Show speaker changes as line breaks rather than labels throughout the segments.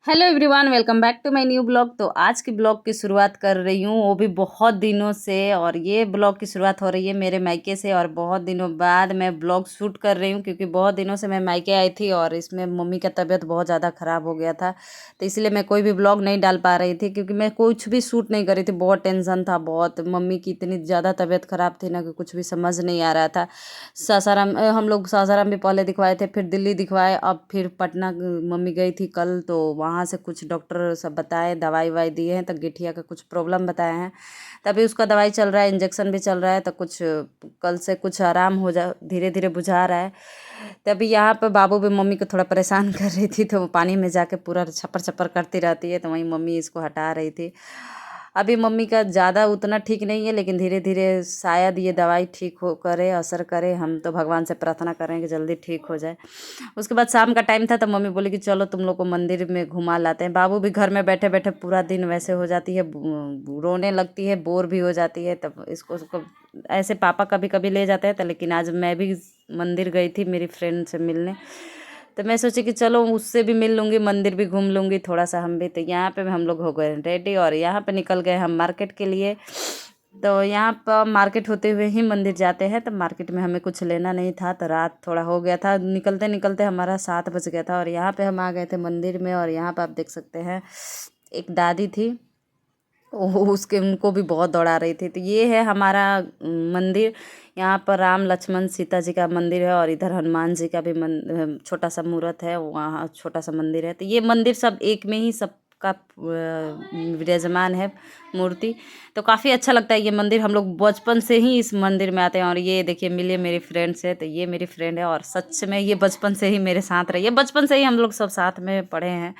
Hello everyone, welcome back to my new blog. तो आज की ब्लॉग की शुरुआत कर रही हूँ, वो भी बहुत दिनों से। और ये ब्लॉग की शुरुआत हो रही है मेरे मायके से, और बहुत दिनों बाद मैं ब्लॉग शूट कर रही हूँ क्योंकि बहुत दिनों से मैं मायके आई थी और इसमें मम्मी का तबीयत बहुत ज़्यादा ख़राब हो गया था। तो इसलिए मैं कोई भी ब्लॉग नहीं डाल पा रही थी क्योंकि मैं कुछ भी शूट नहीं कर रही थी। बहुत टेंशन था, बहुत मम्मी की इतनी ज़्यादा तबीयत ख़राब थी ना कि कुछ भी समझ नहीं आ रहा था। सासाराम हम लोग सासाराम भी पहले दिखवाए थे, फिर दिल्ली दिखवाए, अब फिर पटना मम्मी गई थी कल, तो वहाँ से कुछ डॉक्टर सब बताए, दवाई वाई दिए हैं, तो गिठिया का कुछ प्रॉब्लम बताए हैं। तभी उसका दवाई चल रहा है, इंजेक्शन भी चल रहा है, तो कुछ कल से कुछ आराम हो जा, धीरे धीरे बुझा रहा है। तभी यहाँ पर बाबू भी मम्मी को थोड़ा परेशान कर रही थी, तो वो पानी में जाके पूरा छप्पर छप्पर करती रहती है, तो वहीं मम्मी इसको हटा रही थी। अभी मम्मी का ज़्यादा उतना ठीक नहीं है, लेकिन धीरे धीरे शायद ये दवाई ठीक हो करे, असर करे। हम तो भगवान से प्रार्थना करें कि जल्दी ठीक हो जाए। उसके बाद शाम का टाइम था, तो मम्मी बोली कि चलो तुम लोग को मंदिर में घुमा लाते हैं। बाबू भी घर में बैठे बैठे पूरा दिन वैसे हो जाती है, रोने लगती है, बोर भी हो जाती है। तब इसको ऐसे पापा कभी कभी ले जाते हैं, तो लेकिन आज मैं भी मंदिर गई थी मेरी फ्रेंड से मिलने। तो मैं सोची कि चलो उससे भी मिल लूँगी, मंदिर भी घूम लूँगी थोड़ा सा हम भी। तो यहाँ पे हम लोग हो गए रेडी और यहाँ पे निकल गए हम मार्केट के लिए। तो यहाँ पर मार्केट होते हुए ही मंदिर जाते हैं। तो मार्केट में हमें कुछ लेना नहीं था, तो रात थोड़ा हो गया था, निकलते निकलते हमारा 7 बज गया था। और यहाँ पे हम आ गए थे मंदिर में। और यहाँ पर आप देख सकते हैं एक दादी थी, वो उसके उनको भी बहुत दौड़ा रही थी। तो ये है हमारा मंदिर। यहाँ पर राम लक्ष्मण सीता जी का मंदिर है, और इधर हनुमान जी का भी छोटा सा मूर्त है, वहाँ छोटा सा मंदिर है। तो ये मंदिर सब एक में ही सबका विराजमान है मूर्ति। तो काफ़ी अच्छा लगता है ये मंदिर। हम लोग बचपन से ही इस मंदिर में आते हैं। और ये देखिए मिलिए मेरी फ्रेंड से, तो ये मेरी फ्रेंड है और सच में ये बचपन से ही मेरे साथ रही है। बचपन से ही हम लोग सब साथ में पढ़े हैं।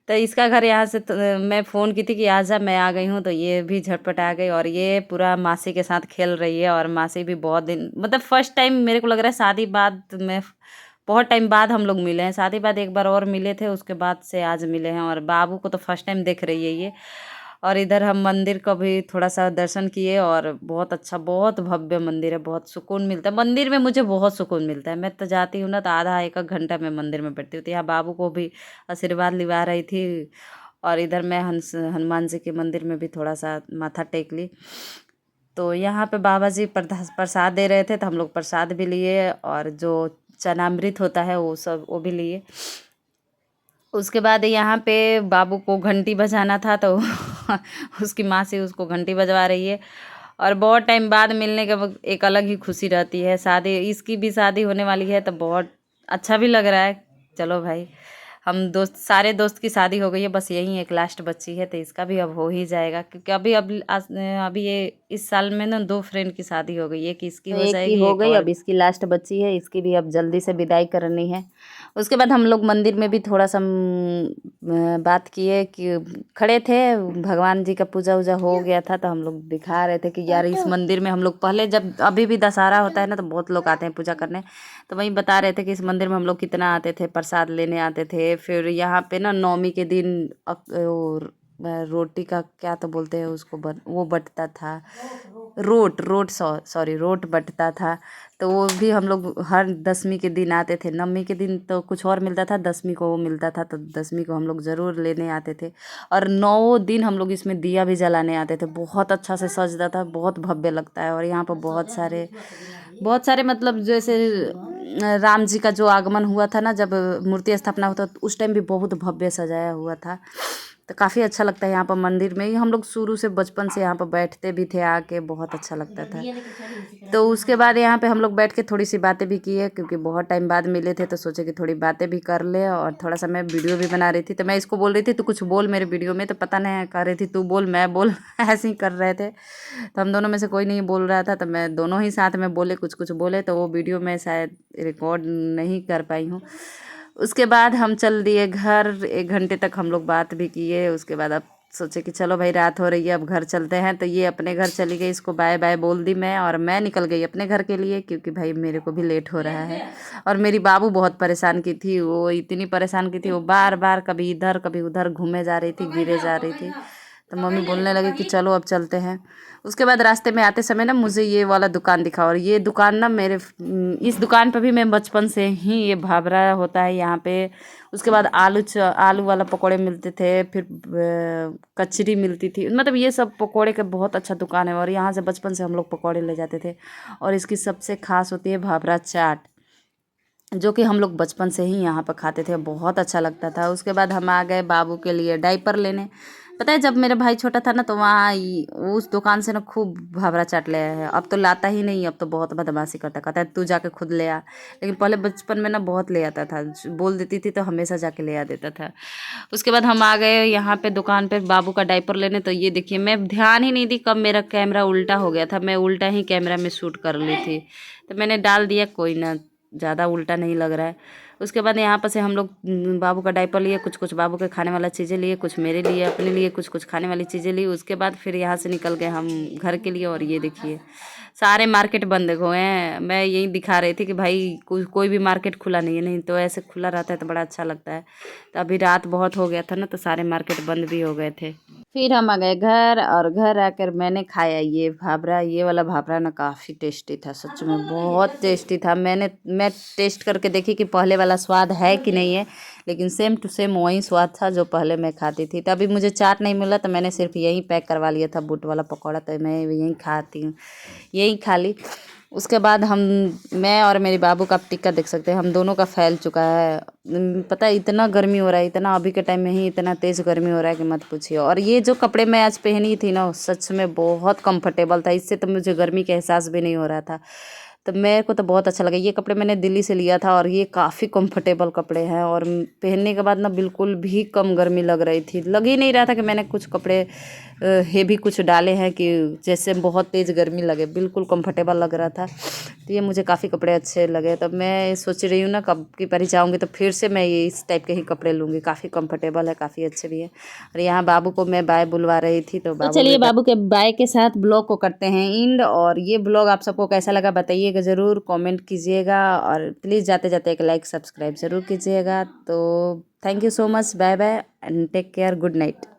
तो इसका घर यहाँ से, मैं फ़ोन की थी कि आजा, मैं आ गई हूँ, तो ये भी झटपट आ गई। और ये पूरा मासी के साथ खेल रही है। और मासी भी बहुत दिन, मतलब फर्स्ट टाइम मेरे को लग रहा है शादी बाद में, बहुत टाइम बाद हम लोग मिले हैं। शादी बाद एक बार और मिले थे, उसके बाद से आज मिले हैं। और बाबू को तो फर्स्ट टाइम देख रही है ये। और इधर हम मंदिर का भी थोड़ा सा दर्शन किए, और बहुत अच्छा, बहुत भव्य मंदिर है, बहुत सुकून मिलता है मंदिर में। मुझे बहुत सुकून मिलता है। मैं तो जाती हूँ ना, तो आधा एक एक घंटा मैं मंदिर में बैठती हूँ। तो यहाँ बाबू को भी आशीर्वाद लिवा रही थी। और इधर मैं हनुमान जी के मंदिर में भी थोड़ा सा माथा टेक ली। तो यहाँ पे बाबा जी प्रसाद दे रहे थे, तो हम लोग प्रसाद भी लिए, और जो चनामृत होता है वो सब वो भी लिए। उसके बाद यहाँ पे बाबू को घंटी बजाना था, तो उसकी माँ से उसको घंटी बजवा रही है। और बहुत टाइम बाद मिलने का एक अलग ही खुशी रहती है। शादी, इसकी भी शादी होने वाली है, तो बहुत अच्छा भी लग रहा है। चलो भाई, हम दोस्त, सारे दोस्त की शादी हो गई है, बस यही एक लास्ट बच्ची है, तो इसका भी अब हो ही जाएगा। क्योंकि अभी ये इस साल में ना 2 फ्रेंड की शादी हो गई, एक इसकी हो
एक की
जाएगी,
हो
एक
गई,
और।
अब इसकी लास्ट बच्ची है, इसकी भी अब जल्दी से विदाई करनी है। उसके बाद हम लोग मंदिर में भी थोड़ा सा बात किए कि खड़े थे, भगवान जी का पूजा वूजा हो गया था, तो हम लोग दिखा रहे थे कि यार इस मंदिर में हम लोग पहले, जब अभी भी दशहरा होता है ना, तो बहुत लोग आते हैं पूजा करने। तो वहीं बता रहे थे कि इस मंदिर में हम लोग कितना आते थे, प्रसाद लेने आते थे। फिर यहाँ पे ना नवमी के दिन रोटी का क्या तो बोलते हैं उसको, वो बटता था, रोट सॉरी रोट बटता था। तो वो भी हम लोग हर 10वीं के दिन आते थे। नवमी के दिन तो कुछ और मिलता था, 10वीं को वो मिलता था, तो 10वीं को हम लोग ज़रूर लेने आते थे। और 9 दिन हम लोग इसमें दिया भी जलाने आते थे। बहुत अच्छा से सजता था, बहुत भव्य लगता है। और यहाँ पर बहुत सारे मतलब जैसे राम जी का जो आगमन हुआ था ना, जब मूर्ति स्थापना होता, तो उस टाइम भी बहुत भव्य सजाया हुआ था। तो काफ़ी अच्छा लगता है यहाँ पर मंदिर में ही। हम लोग शुरू से बचपन से यहाँ पर बैठते भी थे आके, बहुत अच्छा लगता था। तो उसके बाद यहाँ पे हम लोग बैठ के थोड़ी सी बातें भी की है, क्योंकि बहुत टाइम बाद मिले थे, तो सोचे कि थोड़ी बातें भी कर ले। और थोड़ा सा मैं वीडियो भी बना रही थी, तो मैं इसको बोल रही थी तू कुछ बोल मेरे वीडियो में, तो पता नहीं कर रही थी तू बोल मैं बोल ऐसे ही कर रहे थे। तो हम दोनों में से कोई नहीं बोल रहा था, तो मैं दोनों ही साथ में बोले, कुछ कुछ बोले, तो वो वीडियो में शायद रिकॉर्ड नहीं कर पाई हूँ। उसके बाद हम चल दिए घर। 1 घंटे तक हम लोग बात भी किए। उसके बाद अब सोचे कि चलो भाई रात हो रही है, अब घर चलते हैं। तो ये अपने घर चली गई, इसको बाय बाय बोल दी मैं, और मैं निकल गई अपने घर के लिए, क्योंकि भाई मेरे को भी लेट हो रहा है। और मेरी बाबू बहुत परेशान की थी, वो इतनी परेशान की थी, वो बार बार कभी इधर कभी उधर घूमे जा रही थी, गिरे जा रही थी। तो मम्मी बोलने लगी कि चलो अब चलते हैं। उसके बाद रास्ते में आते समय ना मुझे ये वाला दुकान दिखा, और ये दुकान ना इस दुकान पर भी मैं बचपन से ही, ये भाभरा होता है यहाँ पे। उसके बाद आलू वाला पकौड़े मिलते थे, फिर कचरी मिलती थी, मतलब ये सब पकौड़े का बहुत अच्छा दुकान है, और यहाँ से बचपन से हम लोग पकौड़े ले जाते थे। और इसकी सबसे खास होती है भाभरा चाट, जो कि हम लोग बचपन से ही यहाँ पर खाते थे, बहुत अच्छा लगता था। उसके बाद हम आ गए बाबू के लिए डायपर लेने। पता है जब मेरा भाई छोटा था ना, तो वहाँ उस दुकान से ना खूब भावरा चाट ले आया है। अब तो लाता ही नहीं, अब तो बहुत बदमाशी करता, कहता है तू जाके खुद ले आ। लेकिन पहले बचपन में ना बहुत ले आता था, बोल देती थी तो हमेशा जाके ले आ देता था। उसके बाद हम आ गए यहाँ पे दुकान पे बाबू का डायपर लेने। तो ये देखिए, मैं ध्यान ही नहीं दी कब मेरा कैमरा उल्टा हो गया था, मैं उल्टा ही कैमरा में शूट कर ली थी, तो मैंने डाल दिया, कोई ना, ज़्यादा उल्टा नहीं लग रहा है। उसके बाद यहाँ पर से हम लोग बाबू का डायपर लिए, कुछ कुछ बाबू के खाने वाला चीज़ें लिए, कुछ मेरे लिए, अपने लिए कुछ कुछ खाने वाली चीज़ें ली। उसके बाद फिर यहाँ से निकल गए हम घर के लिए। और ये देखिए सारे मार्केट बंद हुए हैं। मैं यही दिखा रही थी कि भाई कोई भी मार्केट खुला नहीं है, नहीं तो ऐसे खुला रहता है तो बड़ा अच्छा लगता है। तो अभी रात बहुत हो गया था ना, तो सारे मार्केट बंद भी हो गए थे। फिर हम आ गए घर, और घर आकर मैंने खाया ये भाभरा। ये वाला भाभरा ना काफ़ी टेस्टी था, सच में बहुत टेस्टी था। मैं टेस्ट करके देखी कि पहले वाला स्वाद है कि नहीं है, लेकिन सेम टू सेम वही स्वाद था जो पहले मैं खाती थी। तो अभी मुझे चाट नहीं मिला, तो मैंने सिर्फ यही पैक करवा लिया था बूट वाला पकौड़ा, तो मैं यही खाती हूँ, यही खा ली। उसके बाद मैं और मेरे बाबू का टिक्का देख सकते हैं, हम दोनों का फैल चुका है। पता है इतना गर्मी हो रहा है, इतना अभी के टाइम में ही इतना तेज़ गर्मी हो रहा है कि मत पूछिए। और ये जो कपड़े मैं आज पहनी थी ना, सच में बहुत कंफर्टेबल था, इससे तो मुझे गर्मी का एहसास भी नहीं हो रहा था। तो मेरे को तो बहुत अच्छा लगा। ये कपड़े मैंने दिल्ली से लिया था, और ये काफ़ी कंफर्टेबल कपड़े हैं, और पहनने के बाद ना बिल्कुल भी कम गर्मी लग रही थी, लग ही नहीं रहा था कि मैंने कुछ कपड़े हेवी कुछ डाले हैं कि जैसे बहुत तेज़ गर्मी लगे, बिल्कुल कंफर्टेबल लग रहा था। तो ये मुझे काफ़ी कपड़े अच्छे लगे। तब मैं सोच रही हूँ ना, कब की बारी जाऊँगी तो फिर से मैं ये इस टाइप के ही कपड़े लूँगी, काफ़ी कंफर्टेबल है, काफ़ी अच्छे भी है। और यहाँ बाबू को मैं बाय बुलवा रही थी, तो चलिए बाबू के बाय के साथ ब्लॉग को करते हैं एंड। और ये ब्लॉग आप सबको कैसा लगा बताइएगा ज़रूर, कमेंट कीजिएगा, और प्लीज़ जाते जाते एक लाइक सब्सक्राइब ज़रूर कीजिएगा। तो thank you so much, bye bye and take care, good night.